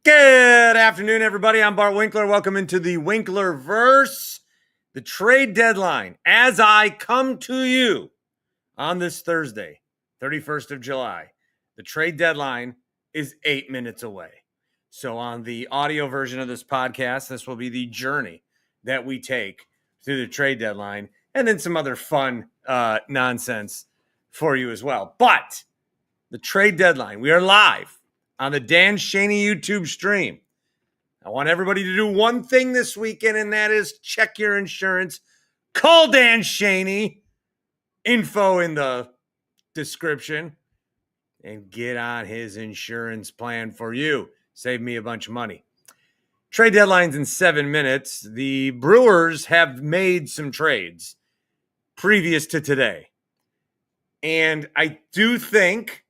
Good afternoon, everybody. I'm Bart Winkler. Welcome into the Winklerverse, the trade deadline. As I come to you on this Thursday, 31st of July, the trade deadline is 8 minutes away. So on the audio version of this podcast, this will be the journey that we take through the trade deadline and then some other fun nonsense for you as well. But the trade deadline, we are live on the Dan Shaney YouTube stream. I want everybody to do one thing this weekend, and that is check your insurance. Call Dan Shaney, info in the description, and get on his insurance plan for you. Save me a bunch of money. Trade deadline's in 7 minutes. The Brewers have made some trades previous to today. And I do think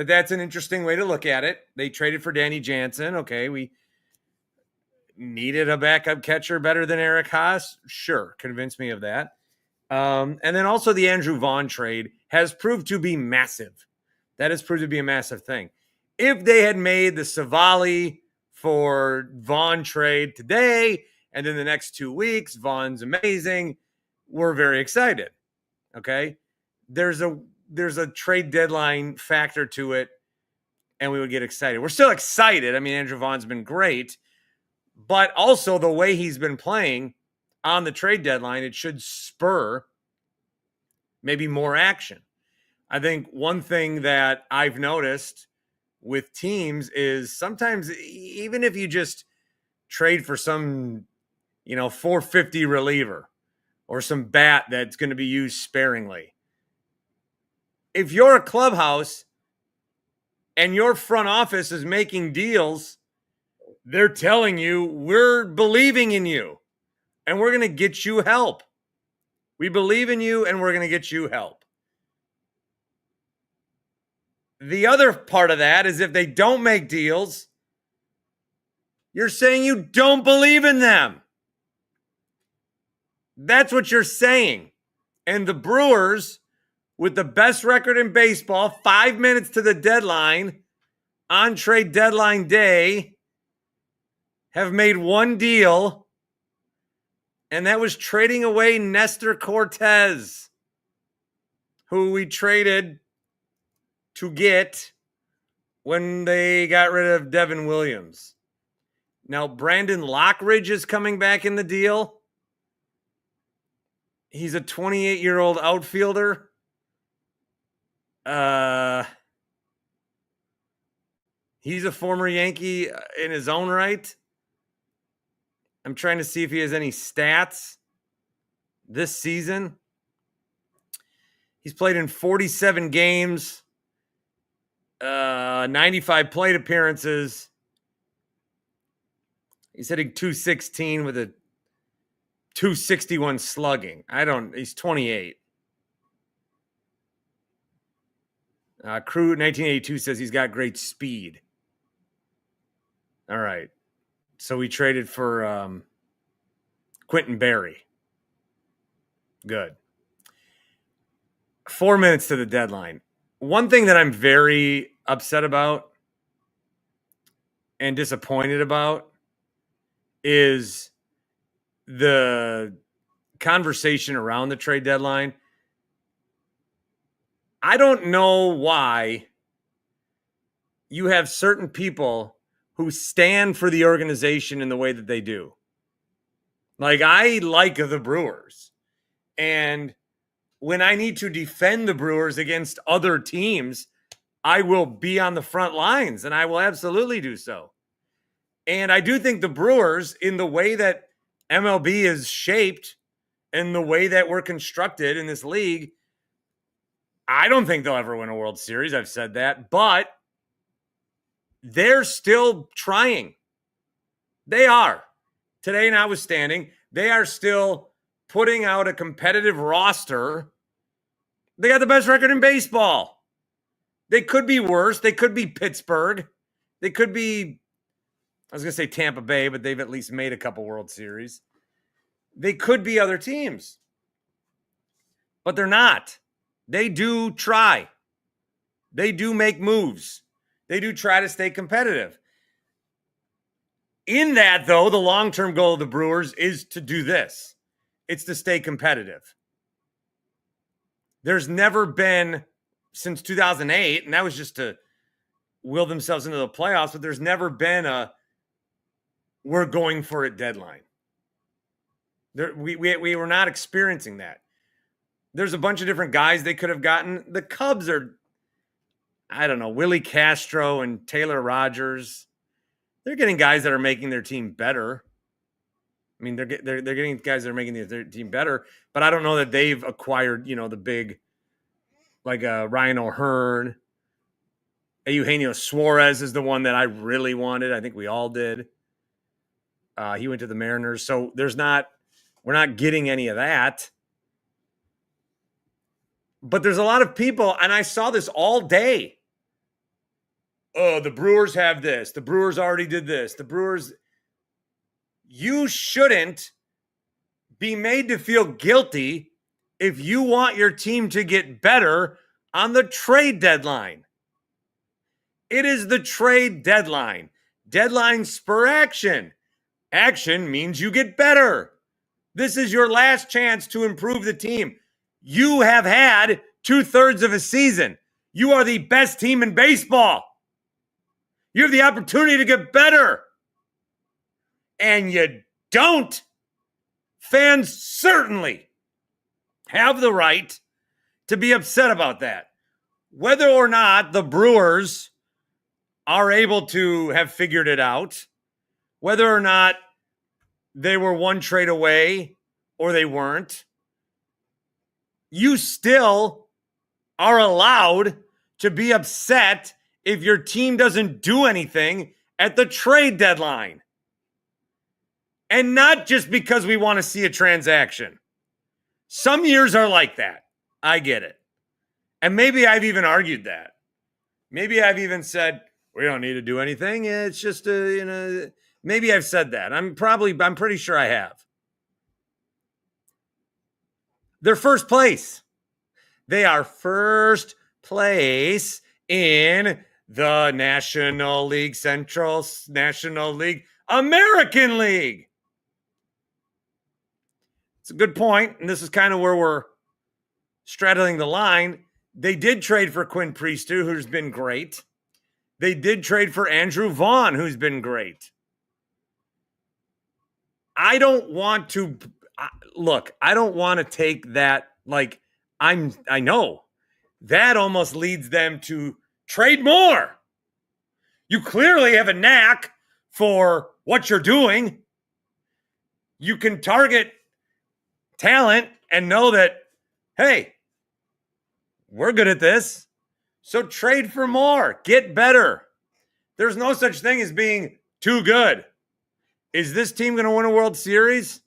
that's an interesting way to look at it. They traded for Danny Jansen. Okay, we needed a backup catcher better than Eric Haas. Sure, convince me of that. And then also the Andrew Vaughn trade has proved to be massive. That has proved to be a massive thing. If they had made the Savali for Vaughn trade today, and in the next 2 weeks, Vaughn's amazing, we're very excited. Okay? There's a trade deadline factor to it, and we would get excited. We're still excited. I mean, Andrew Vaughn's been great, but also the way he's been playing on the trade deadline, it should spur maybe more action. I think one thing that I've noticed with teams is sometimes even if you just trade for some, 450 reliever or some bat that's going to be used sparingly, if you're a clubhouse and your front office is making deals, they're telling you, we're believing in you and we're going to get you help. We believe in you and we're going to get you help. The other part of that is if they don't make deals, you're saying you don't believe in them. That's what you're saying. And the Brewers, with the best record in baseball, 5 minutes to the deadline, on trade deadline day, have made one deal, and that was trading away Nestor Cortez, who we traded to get when they got rid of Devin Williams. Now, Brandon Lockridge is coming back in the deal. He's a 28-year-old outfielder. He's a former Yankee in his own right. I'm trying to see if he has any stats this season. He's played in 47 games, 95 plate appearances. He's hitting .216 with a .261 slugging. He's 28. Crew 1982 says he's got great speed. All right. So we traded for Quentin Berry. Good. 4 minutes to the deadline. One thing that I'm very upset about and disappointed about is the conversation around the trade deadline. I don't know why you have certain people who stand for the organization in the way that they do. Like, I like the Brewers. And when I need to defend the Brewers against other teams, I will be on the front lines, and I will absolutely do so. And I do think the Brewers, in the way that MLB is shaped and the way that we're constructed in this league, I don't think they'll ever win a World Series. I've said that. But they're still trying. They are. Today notwithstanding, they are still putting out a competitive roster. They got the best record in baseball. They could be worse. They could be Pittsburgh. They could be, I was going to say Tampa Bay, but they've at least made a couple World Series. They could be other teams. But they're not. They do try. They do make moves. They do try to stay competitive. In that, though, the long-term goal of the Brewers is to do this. It's to stay competitive. There's never been, since 2008, and that was just to will themselves into the playoffs, but there's never been a we're going for it deadline. We were not experiencing that. There's a bunch of different guys they could have gotten. The Cubs are, I don't know, Willie Castro and Taylor Rogers. They're getting guys that are making their team better. I mean, they're getting guys that are making their team better, but I don't know that they've acquired, the big, like Ryan O'Hearn. Eugenio Suarez is the one that I really wanted. I think we all did. He went to the Mariners. So we're not getting any of that. But there's a lot of people, and I saw this all day. Oh, the Brewers have this. The Brewers already did this. You shouldn't be made to feel guilty if you want your team to get better on the trade deadline. It is the trade deadline. Deadline spur action. Action means you get better. This is your last chance to improve the team. You have had 2/3 of a season. You are the best team in baseball. You have the opportunity to get better. And you don't. Fans certainly have the right to be upset about that. Whether or not the Brewers are able to have figured it out, whether or not they were one trade away or they weren't, you still are allowed to be upset if your team doesn't do anything at the trade deadline. And not just because we want to see a transaction. Some years are like that. I get it. And maybe I've even argued that. Maybe I've even said, we don't need to do anything. It's just maybe I've said that. I'm pretty sure I have. They're first place. They are first place in the National League, Central National League, American League. It's a good point, and this is kind of where we're straddling the line. They did trade for Quinn Priester, who's been great. They did trade for Andrew Vaughn, who's been great. I don't want to take that I know. That almost leads them to trade more. You clearly have a knack for what you're doing. You can target talent and know that, hey, we're good at this. So trade for more. Get better. There's no such thing as being too good. Is this team going to win a World Series?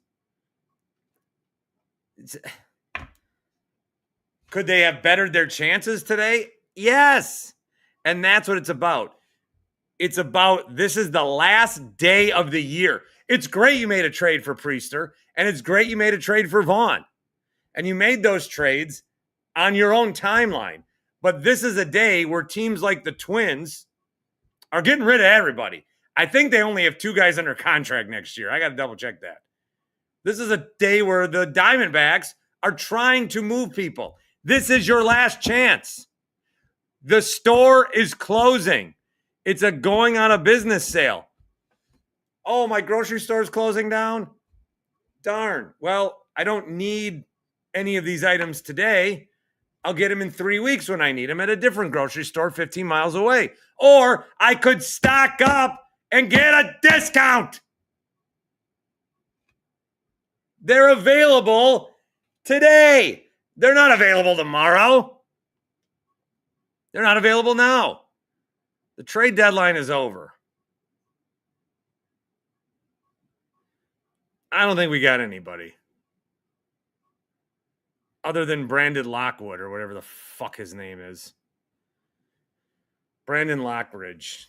Could they have bettered their chances today? Yes. And that's what it's about. It's about this is the last day of the year. It's great you made a trade for Priester, and it's great you made a trade for Vaughn. And you made those trades on your own timeline. But this is a day where teams like the Twins are getting rid of everybody. I think they only have 2 guys under contract next year. I got to double check that. This is a day where the Diamondbacks are trying to move people. This is your last chance. The store is closing. It's a going on a business sale. Oh, my grocery store is closing down? Darn. Well, I don't need any of these items today. I'll get them in 3 weeks when I need them at a different grocery store 15 miles away. Or I could stock up and get a discount. They're available today. They're not available tomorrow. They're not available now. The trade deadline is over. I don't think we got anybody other than Brandon Lockwood or whatever the fuck his name is. Brandon Lockridge.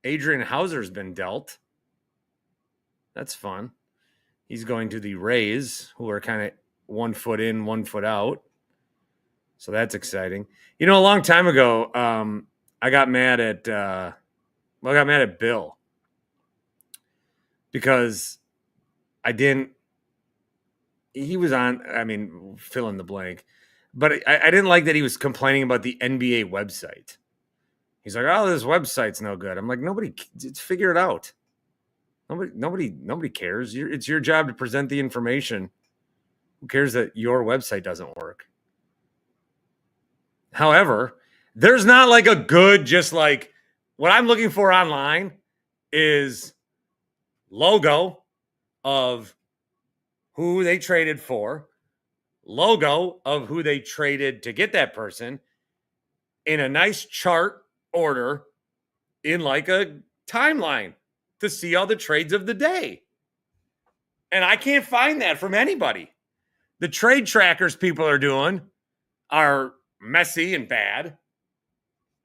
Adrian Hauser's been dealt. That's fun. He's going to the Rays, who are kind of 1 foot in, 1 foot out. So that's exciting. A long time ago, I got mad at Well, I got mad at Bill because he was on, fill in the blank, but I didn't like that he was complaining about the NBA website. He's like, oh, this website's no good. I'm like, figure it out. Nobody cares. It's your job to present the information. Who cares that your website doesn't work? However, there's not like a good, just like what I'm looking for online is logo of who they traded for, logo of who they traded to get that person in a nice chart order in like a timeline to see all the trades of the day. And I can't find that from anybody. The trade trackers people are doing are messy and bad.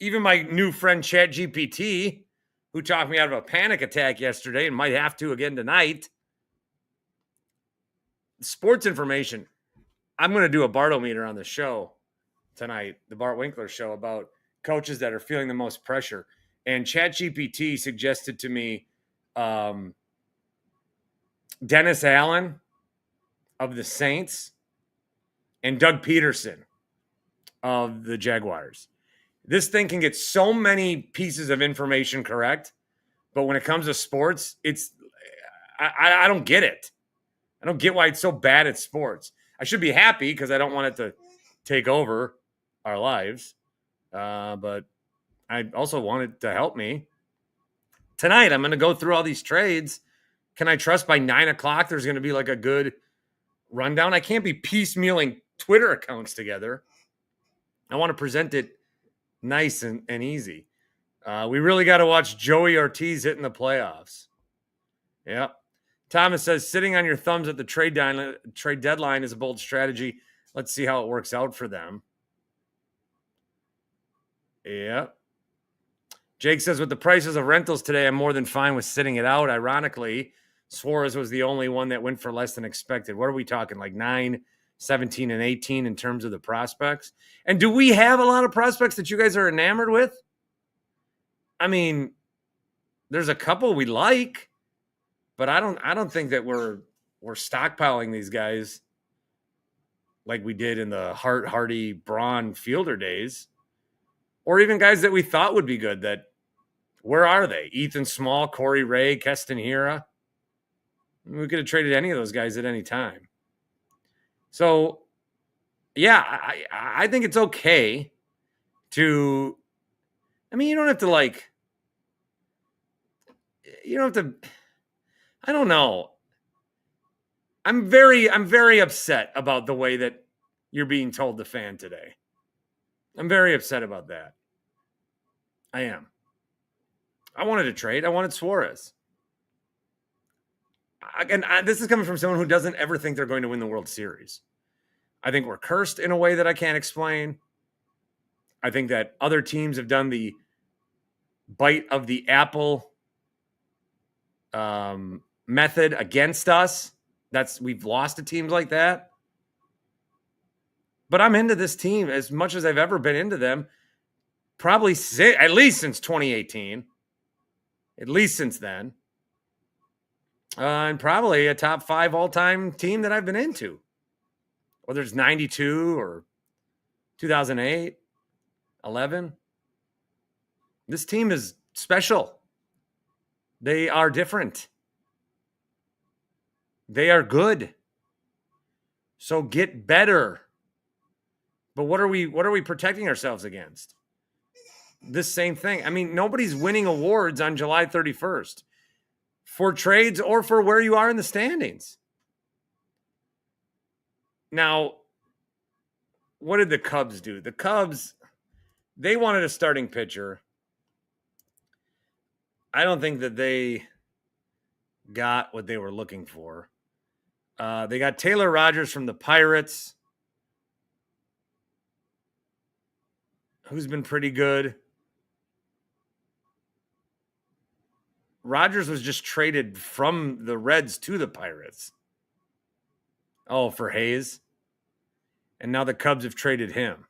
Even my new friend ChatGPT, who talked me out of a panic attack yesterday and might have to again tonight. Sports information. I'm going to do a Bartometer on the show tonight, the Bart Winkler show, about coaches that are feeling the most pressure. And ChatGPT suggested to me Dennis Allen of the Saints and Doug Peterson of the Jaguars. This thing can get so many pieces of information correct, but when it comes to sports, I don't get it. I don't get why it's so bad at sports. I should be happy because I don't want it to take over our lives, but I also want it to help me. Tonight, I'm going to go through all these trades. Can I trust by 9 o'clock there's going to be like a good rundown? I can't be piecemealing Twitter accounts together. I want to present it nice and easy. We really got to watch Joey Ortiz hitting the playoffs. Yep. Thomas says, sitting on your thumbs at the trade deadline is a bold strategy. Let's see how it works out for them. Yep. Jake says, with the prices of rentals today, I'm more than fine with sitting it out. Ironically, Suarez was the only one that went for less than expected. What are we talking, like 9, 17, and 18 in terms of the prospects? And do we have a lot of prospects that you guys are enamored with? I mean, there's a couple we like, but I don't think that we're stockpiling these guys like we did in the Hart, Hardy, Braun, Fielder days, or even guys that we thought would be good. That where are they? Ethan Small, Corey Ray, Keston Hira. We could have traded any of those guys at any time. So, yeah, I think it's okay to. I mean, you don't have to. I don't know. I'm very upset about the way that you're being told the fan today. I'm very upset about that. I am. I wanted a trade. I wanted Suarez. Again, this is coming from someone who doesn't ever think they're going to win the World Series. I think we're cursed in a way that I can't explain. I think that other teams have done the bite of the apple method against us. We've lost to teams like that. But I'm into this team as much as I've ever been into them. Probably at least since 2018. At least since then. And probably a top 5 all-time team that I've been into. Whether it's 92 or 2008, 11. This team is special. They are different. They are good. So get better. But what are we protecting ourselves against? This same thing. I mean, nobody's winning awards on July 31st for trades or for where you are in the standings. Now, what did the Cubs do? The Cubs, they wanted a starting pitcher. I don't think that they got what they were looking for. They got Taylor Rogers from the Pirates, who's been pretty good. Rogers was just traded from the Reds to the Pirates. Oh, for Hayes. And now the Cubs have traded him.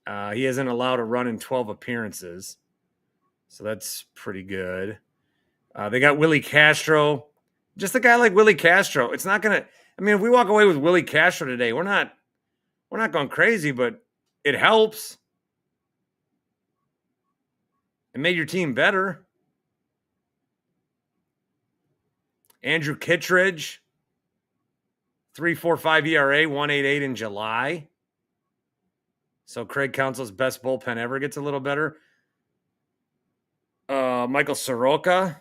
He hasn't allowed a run in 12 appearances. So that's pretty good. They got Willie Castro. Just a guy like Willie Castro. It's not going to, I mean, if we walk away with Willie Castro today, we're not going crazy, but it helps. It made your team better. Andrew Kittredge, 3.45 ERA, 1.88 in July. So Craig Counsell's best bullpen ever gets a little better. Michael Soroka,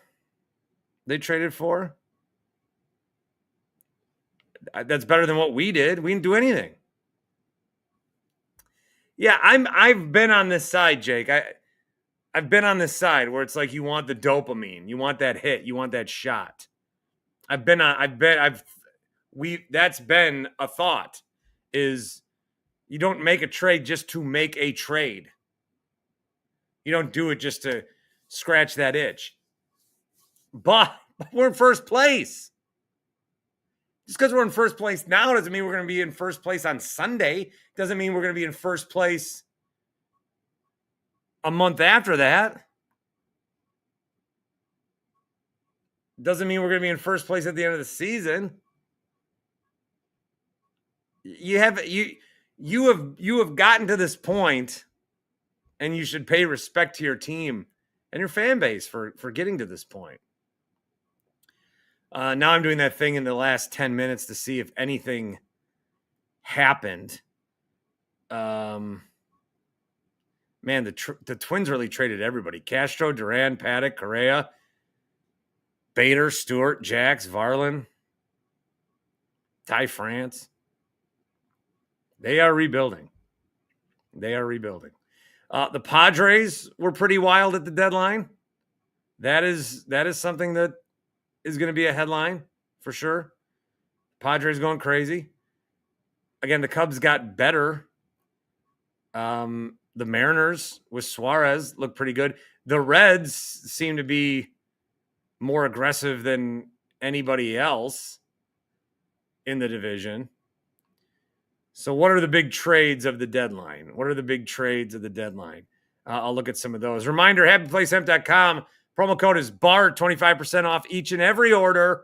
they traded for. That's better than what we did. We didn't do anything. Yeah, I've been on this side, Jake. I've been on this side where it's like you want the dopamine, you want that hit, you want that shot. That's been a thought, is you don't make a trade just to make a trade. You don't do it just to scratch that itch. But we're in first place. Just because we're in first place now doesn't mean we're going to be in first place on Sunday. Doesn't mean we're going to be in first place a month after that. Doesn't mean we're going to be in first place at the end of the season. You have gotten to this point, and you should pay respect to your team and your fan base for getting to this point. Now I'm doing that thing in the last 10 minutes to see if anything happened. Man, the Twins really traded everybody. Castro, Duran, Paddock, Correa, Bader, Stewart, Jax, Varlin, Ty France. They are rebuilding. The Padres were pretty wild at the deadline. That is something that is going to be a headline for sure. Padres going crazy. Again, the Cubs got better. The Mariners with Suarez look pretty good. The Reds seem to be more aggressive than anybody else in the division. So what are the big trades of the deadline? I'll look at some of those. Reminder, happyplacehemp.com. Promo code is BART, 25% off each and every order.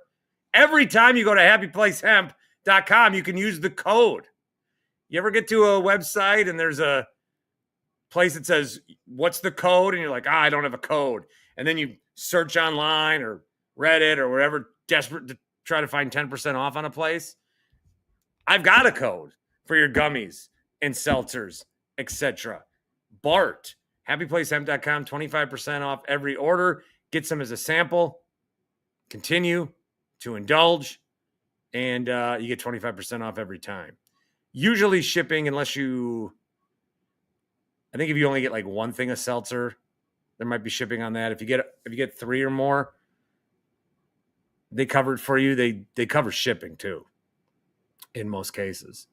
Every time you go to happyplacehemp.com, you can use the code. You ever get to a website and there's a place that says, what's the code? And you're like, I don't have a code. And then you search online or Reddit or wherever, desperate to try to find 10% off on a place. I've got a code for your gummies and seltzers, etc. BART, happyplacehemp.com, 25% off every order. Get some as a sample. Continue to indulge, and you get 25% off every time. Usually shipping, I think if you only get like one thing of seltzer, there might be shipping on that. If you get three or more, they cover it for you. They cover shipping too, in most cases.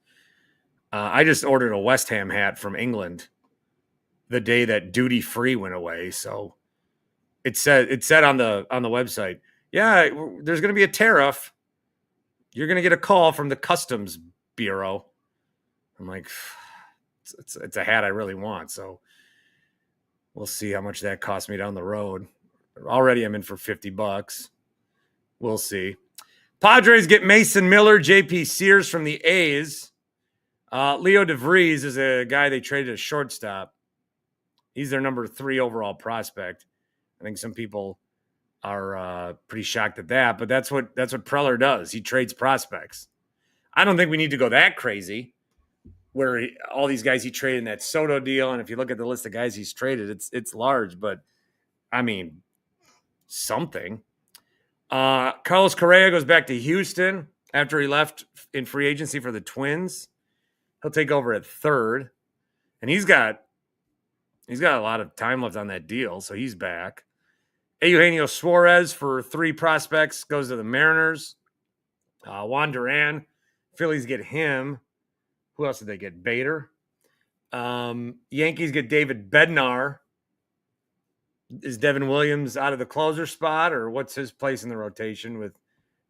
I just ordered a West Ham hat from England the day that duty free went away. So it said on the website, yeah, there's going to be a tariff. You're going to get a call from the Customs Bureau. I'm like, it's a hat I really want. So we'll see how much that costs me down the road. Already I'm in for $50. We'll see. Padres get Mason Miller, JP Sears from the A's. Leo DeVries is a guy they traded as shortstop. He's their number 3 overall prospect. I think some people are pretty shocked at that, but that's what Preller does. He trades prospects. I don't think we need to go that crazy where all these guys he traded in that Soto deal, and if you look at the list of guys he's traded, it's large, but I mean, something. Carlos Correa goes back to Houston after he left in free agency for the Twins. He'll take over at third, and he's got a lot of time left on that deal, so he's back. Eugenio Suarez for 3 prospects goes to the Mariners. Juan Duran, Phillies get him. Who else did they get? Bader. Yankees get David Bednar. Is Devin Williams out of the closer spot, or what's his place in the rotation with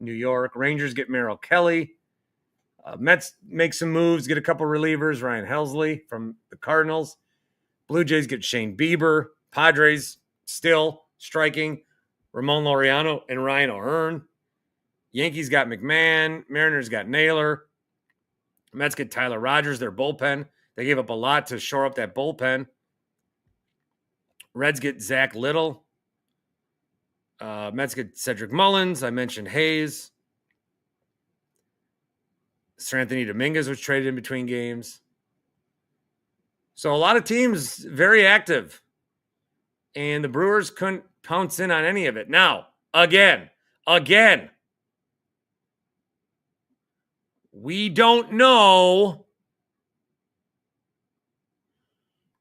New York? Rangers get Merrill Kelly. Mets make some moves, get a couple relievers. Ryan Helsley from the Cardinals. Blue Jays get Shane Bieber. Padres still striking Ramon Laureano and Ryan O'Hearn. Yankees got McMahon. Mariners got Naylor. Mets get Tyler Rogers, their bullpen. They gave up a lot to shore up that bullpen. Reds get Zach Little. Mets get Cedric Mullins. I mentioned Hayes. Sir Anthony Dominguez was traded in between games. So a lot of teams very active. And the Brewers couldn't pounce in on any of it. Now, again, we don't know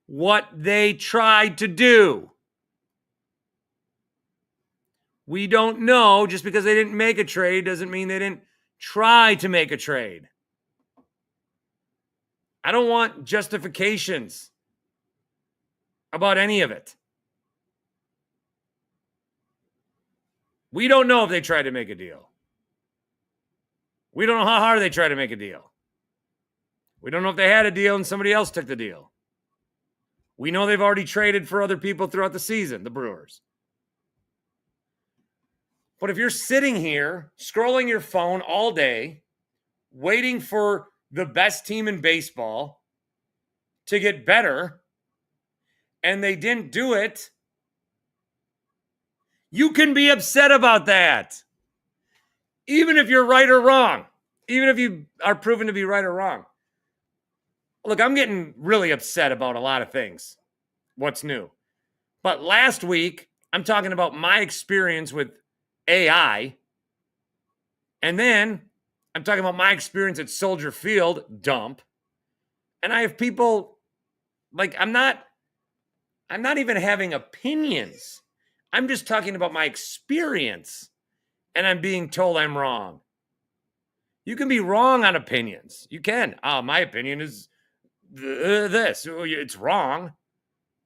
what they tried to do. We don't know. Just because they didn't make a trade doesn't mean they didn't try to make a trade. I don't want justifications about any of it. We don't know if they tried to make a deal. We don't know how hard they tried to make a deal. We don't know if they had a deal and somebody else took the deal. We know they've already traded for other people throughout the season, the Brewers. But if you're sitting here scrolling your phone all day, waiting for the best team in baseball to get better, and they didn't do it, you can be upset about that. Even if you're right or wrong. Even if you are proven to be right or wrong. Look, I'm getting really upset about a lot of things. What's new? But last week, I'm talking about my experience with AI. And then I'm talking about my experience at Soldier Field, dump. And I have people, like, I'm not even having opinions. I'm just talking about my experience. And I'm being told I'm wrong. You can be wrong on opinions. You can. My opinion is this. It's wrong.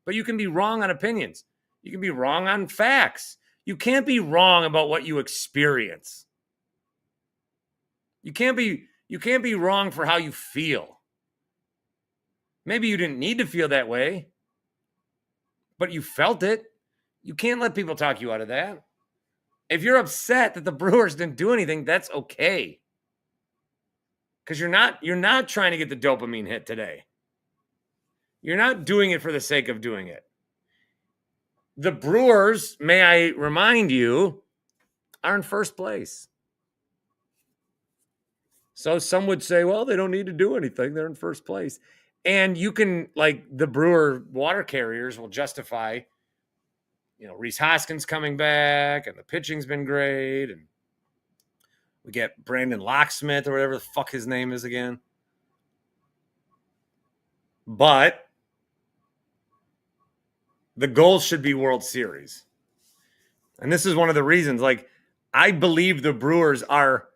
But you can be wrong on opinions. You can be wrong on facts. You can't be wrong about what you experience. You can't be wrong for how you feel. Maybe you didn't need to feel that way, but you felt it. You can't let people talk you out of that. If you're upset that the Brewers didn't do anything, that's okay. Because you're not trying to get the dopamine hit today. You're not doing it for the sake of doing it. The Brewers, may I remind you, are in first place. So some would say, well, they don't need to do anything. They're in first place. And you can, like, the Brewer water carriers will justify, Rhys Hoskins coming back and the pitching's been great. And we get Brandon Locksmith or whatever the fuck his name is again. But the goal should be World Series. And this is one of the reasons, like, I believe the Brewers are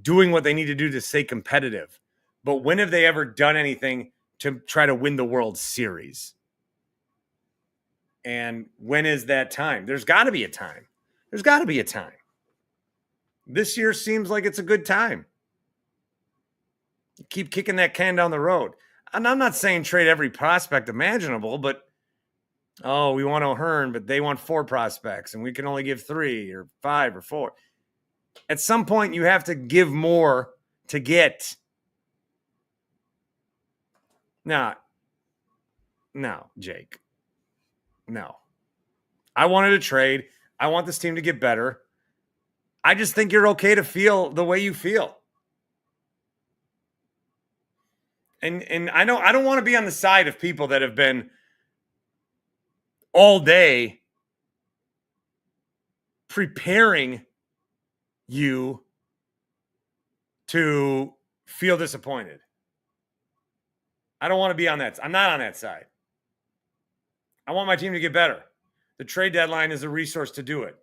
doing what they need to do to stay competitive. But when have they ever done anything to try to win the World Series? And when is that time? There's got to be a time. There's got to be a time. This year seems like it's a good time. Keep kicking that can down the road. And I'm not saying trade every prospect imaginable, but we want O'Hearn, but they want 4 prospects, and we can only give 3 or 5 or 4. At some point, you have to give more to get. No, Jake. No. I wanted a trade. I want this team to get better. I just think you're okay to feel the way you feel. And I know I don't want to be on the side of people that have been all day preparing you to feel disappointed. I don't want to be on that. I'm not on that side. I want my team to get better. The trade deadline is a resource to do it.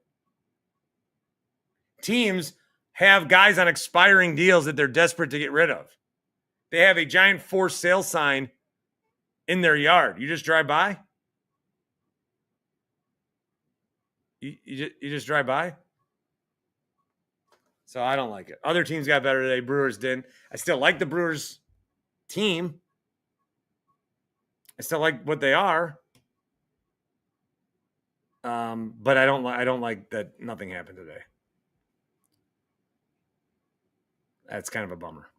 Teams have guys on expiring deals that they're desperate to get rid of. They have a giant for sale sign in their yard. You just drive by? You just drive by? So I don't like it. Other teams got better today. Brewers didn't. I still like the Brewers team. I still like what they are. But I don't like that nothing happened today. That's kind of a bummer.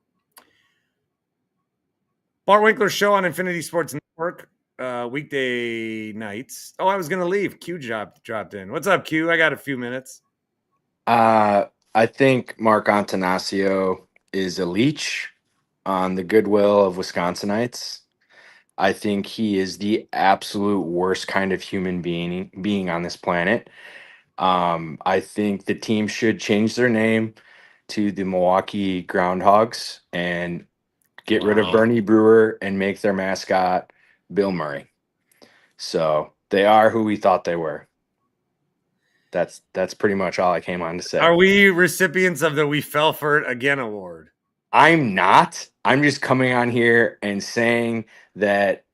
Bart Winkler show on Infinity Sports Network, weekday nights. Oh, I was gonna leave. Q dropped in. What's up, Q? I got a few minutes. I think Mark Antanasio is a leech on the goodwill of Wisconsinites. I think he is the absolute worst kind of human being on this planet. I think the team should change their name to the Milwaukee Groundhogs and get rid of Wow. Bernie Brewer and make their mascot Bill Murray. So they are who we thought they were. That's pretty much all I came on to say. Are we recipients of the We Fell for It Again award? I'm not. I'm just coming on here and saying that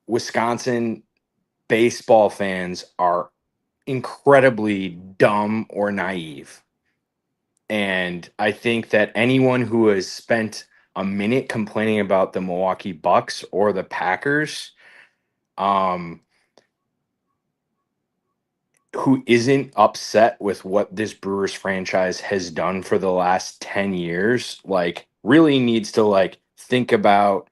Wisconsin baseball fans are incredibly dumb or naive. And I think that anyone who has spent a minute complaining about the Milwaukee Bucks or the Packers, who isn't upset with what this Brewers franchise has done for the last 10 years, like really needs to like think about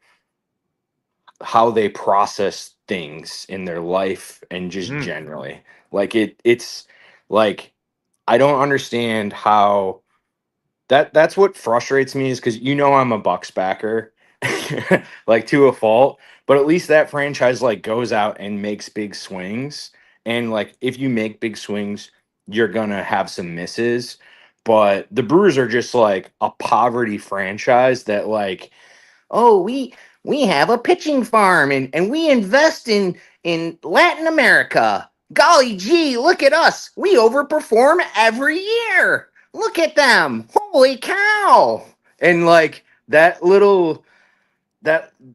how they process things in their life and just generally. Like it's like I don't understand how that's what frustrates me is because I'm a Bucks backer like to a fault, but at least that franchise like goes out and makes big swings. And like if you make big swings, you're gonna have some misses. But the Brewers are just like a poverty franchise that like, oh, we have a pitching farm and we invest in Latin America. Golly gee, look at us. We overperform every year. Look at them. Holy cow. And like that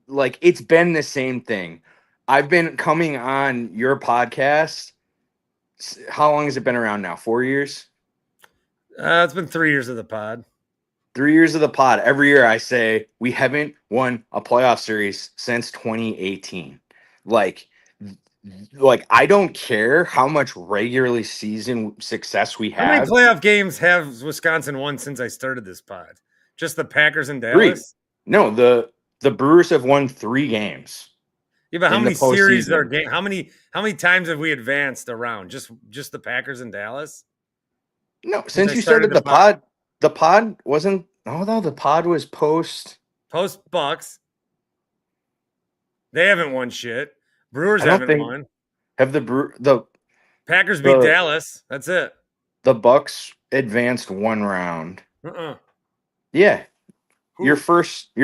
like it's been the same thing. I've been coming on your podcast. How long has it been around now? 4 years? It's been 3 years of the pod. 3 years of the pod. Every year I say we haven't won a playoff series since 2018. Like, like I don't care how much regularly season success we How many have. playoff games have Wisconsin won since I started this pod? Just the Packers and Three. Dallas? No, the Brewers have won 3 games Yeah, but how in the many series or postseason. game? How many times have we advanced around? Just the Packers and Dallas No, since I since you started started the pod. the pod wasn't. Oh no, the pod was post. Post Bucks, they haven't won shit. Brewers I don't haven't think won. have Packers beat the Dallas. That's it. the Bucks advanced one round. Uh-uh. Yeah, your Who?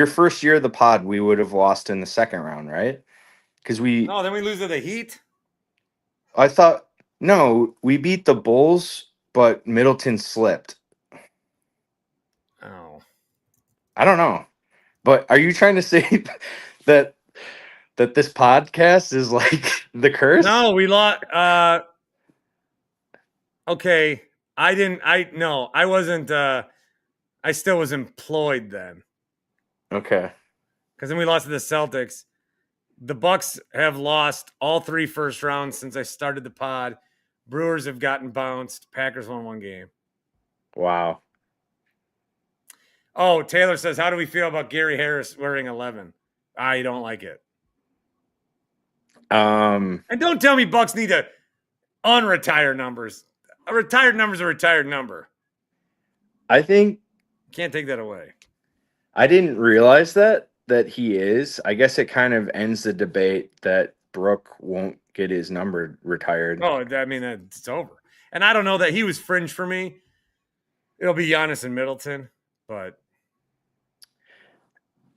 first year of the pod, we would have lost in the second round, right? Because No, then we lose to the Heat. I thought, no, we beat the Bulls, but Middleton slipped. Oh. I don't know, but are you trying to say that this podcast is like the curse? No, we lost. Okay. I wasn't I still was employed then. Okay. Because then we lost to the Celtics. The Bucks have lost all 3 first rounds since I started the pod. Brewers have gotten bounced. Packers won 1 game. Wow. Oh, Taylor says, how do we feel about Gary Harris wearing 11? I don't like it. And don't tell me Bucks need to unretire numbers. A retired number is a retired number. I think Can't take that away. I didn't realize that he is. I guess it kind of ends the debate that Brooke won't get his number retired. Oh, I mean, it's over. And I don't know that he was fringe for me. It'll be Giannis and Middleton, but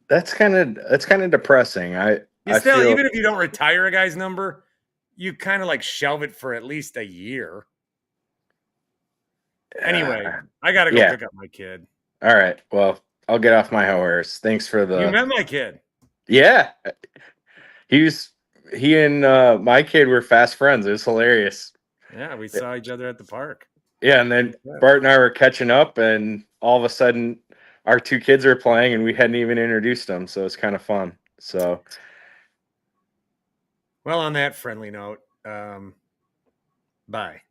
That's kind of depressing. you I still, feel even if you don't retire a guy's number, you kind of like shelve it for at least a year. Anyway, I got to go yeah. pick up my kid. All right. Well, I'll get off my horse. Thanks for You the. met my kid. Yeah. He and my kid were fast friends. It was hilarious. Yeah, we saw each other at the park. Yeah, and then Bart and I were catching up, and all of a sudden, our 2 kids are playing, and we hadn't even introduced them. So it's kind of fun. So, well, on that friendly note, Bye.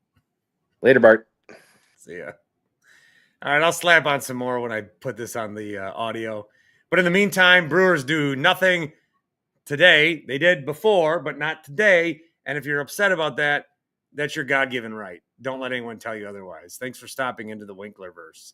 Later, Bart. See ya. All right, I'll slap on some more when I put this on the audio. But in the meantime, Brewers do nothing today. They did before, but not today. And if you're upset about that, that's your God-given right. Don't let anyone tell you otherwise. Thanks for stopping into the Winklerverse.